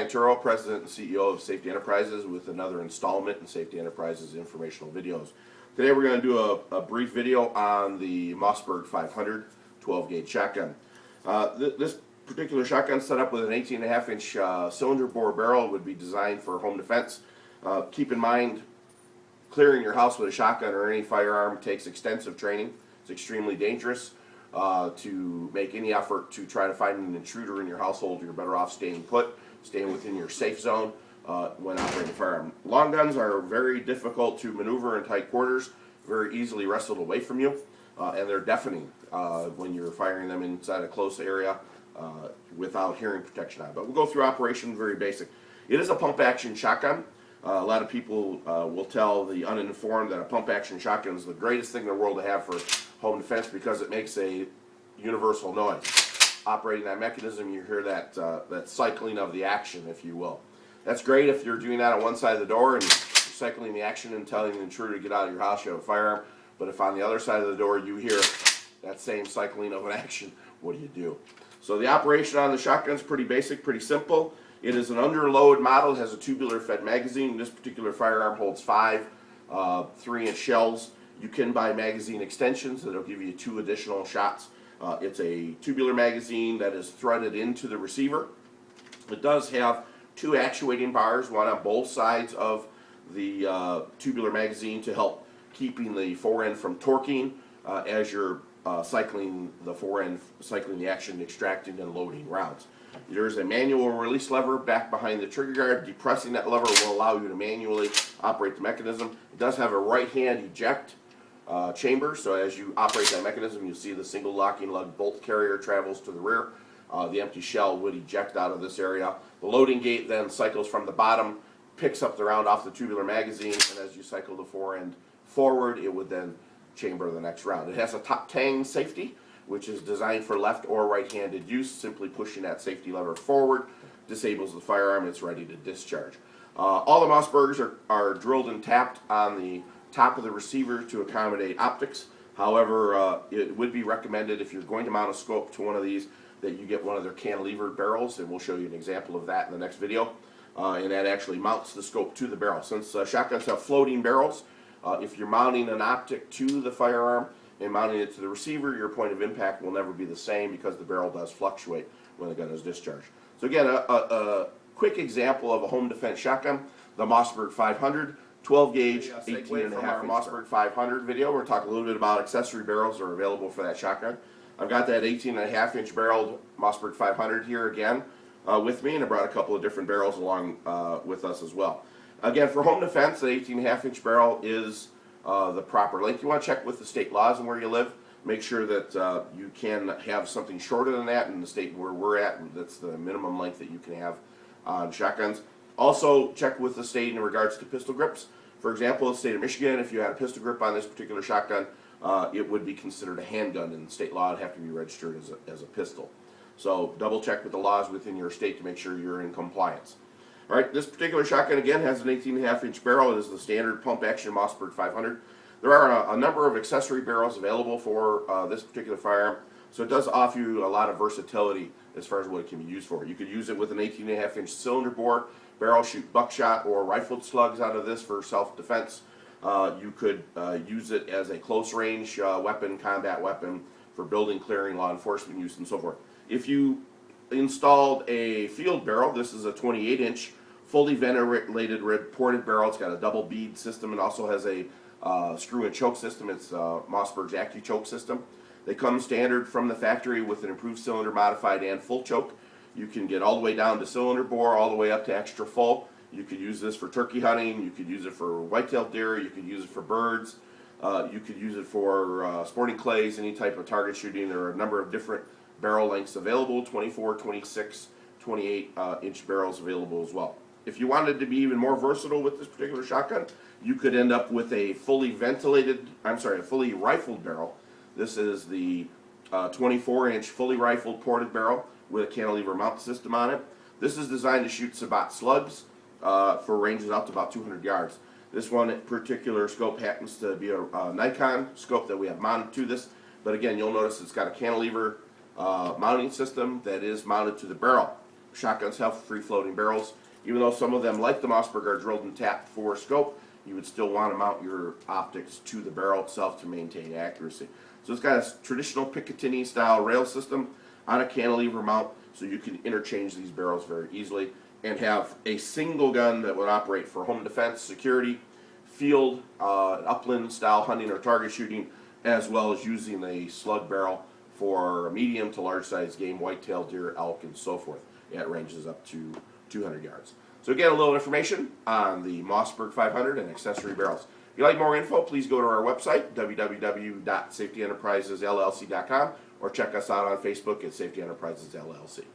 Turo, President and CEO of Safety Enterprises, with another installment in Safety Enterprises informational videos. Today we're going to do a brief video on the Mossberg 500 12-gauge shotgun. This particular shotgun, set up with an 18.5-inch cylinder bore barrel, would be designed for home defense. Keep in mind, clearing your house with a shotgun or any firearm takes extensive training. It's extremely dangerous. To make any effort to try to find an intruder in your household, you're better off staying put, staying within your safe zone when operating a firearm. Long guns are very difficult to maneuver in tight quarters, very easily wrestled away from you, and they're deafening when you're firing them inside a close area without hearing protection on. But we'll go through operation very basic. It is a pump action shotgun. A lot of people will tell the uninformed that a pump action shotgun is the greatest thing in the world to have for home defense because it makes a universal noise. Operating that mechanism, you hear that cycling of the action, if you will. That's great if you're doing that on one side of the door and you're cycling the action and telling the intruder to get out of your house, you have a firearm. But if on the other side of the door you hear that same cycling of an action, what do you do? So the operation on the shotgun is pretty basic, pretty simple. It is an underload model. It has a tubular fed magazine. This particular firearm holds 5 3-inch shells. You can buy magazine extensions that'll give you 2 additional shots. It's a tubular magazine that is threaded into the receiver. It does have 2 actuating bars, one on both sides of the tubular magazine to help keeping the forend from torquing as you're cycling the forend, cycling the action, extracting and loading rounds. There's a manual release lever back behind the trigger guard. Depressing that lever will allow you to manually operate the mechanism. It does have a right hand eject chamber, so as you operate that mechanism, you'll see the single locking lug bolt carrier travels to the rear. The empty shell would eject out of this area. The loading gate then cycles from the bottom, picks up the round off the tubular magazine, and as you cycle the forend forward, it would then chamber the next round. It has a top tang safety, which is designed for left or right-handed use. Simply pushing that safety lever forward disables the firearm. It's ready to discharge. All the Mossbergs are drilled and tapped on the top of the receiver to accommodate optics. However, it would be recommended if you're going to mount a scope to one of these that you get one of their cantilevered barrels, and we'll show you an example of that in the next video. And that actually mounts the scope to the barrel. Since shotguns have floating barrels, if you're mounting an optic to the firearm and mounting it to the receiver, your point of impact will never be the same because the barrel does fluctuate when the gun is discharged. So again, a quick example of a home defense shotgun, the Mossberg 500, 12-gauge, 18.5 Mossberg 500 video. We're talking a little bit about accessory barrels that are available for that shotgun. I've got that 18.5-inch barreled Mossberg 500 here again with me, and I brought a couple of different barrels along with us as well. Again, for home defense, the 18.5-inch barrel is the proper length. You want to check with the state laws and where you live. Make sure that you can have something shorter than that in the state where we're at. That's the minimum length that you can have on shotguns. Also, check with the state in regards to pistol grips. For example, the state of Michigan, if you had a pistol grip on this particular shotgun, it would be considered a handgun. In the state law, it'd have to be registered as a pistol. So double check with the laws within your state to make sure you're in compliance. All right, this particular shotgun again has an 18.5-inch barrel. It is the standard pump action Mossberg 500. There are a number of accessory barrels available for this particular firearm, so it does offer you a lot of versatility as far as what it can be used for. You could use it with an 18.5-inch cylinder bore barrel, shoot buckshot or rifled slugs out of this for self-defense. You could use it as a close-range weapon, combat weapon for building, clearing, law enforcement use, and so forth. If you installed a field barrel, this is a 28-inch fully ventilated ported barrel. It's got a double bead system and also has a screw and choke system. It's Mossberg's acc-u-choke system. They come standard from the factory with an improved cylinder, modified, and full choke. You can get all the way down to cylinder bore, all the way up to extra full. You could use this for turkey hunting. You could use it for white-tailed deer. You could use it for birds. You could use it for sporting clays, any type of target shooting. There are a number of different barrel lengths available, 24, 26, 28-inch barrels available as well. If you wanted to be even more versatile with this particular shotgun, you could end up with a fully rifled barrel. This is the 24-inch fully rifled ported barrel with a cantilever mount system on it. This is designed to shoot Sabat slugs for ranges up to about 200 yards. This one particular scope happens to be a Nikon scope that we have mounted to this, but again, you'll notice it's got a cantilever mounting system that is mounted to the barrel. shotguns have free-floating barrels. Even though some of them, like the Mossberg, are drilled and tapped for scope, you would still want to mount your optics to the barrel itself to maintain accuracy. So it's got a traditional Picatinny style rail system on a cantilever mount, so you can interchange these barrels very easily and have a single gun that would operate for home defense, security, field, upland style hunting or target shooting, as well as using a slug barrel for medium to large size game, whitetail, deer, elk, and so forth. It ranges up to 200 yards. So again, a little information on the Mossberg 500 and accessory barrels. If you'd like more info, please go to our website, www.safetyenterprisesllc.com, or check us out on Facebook at Safety Enterprises LLC.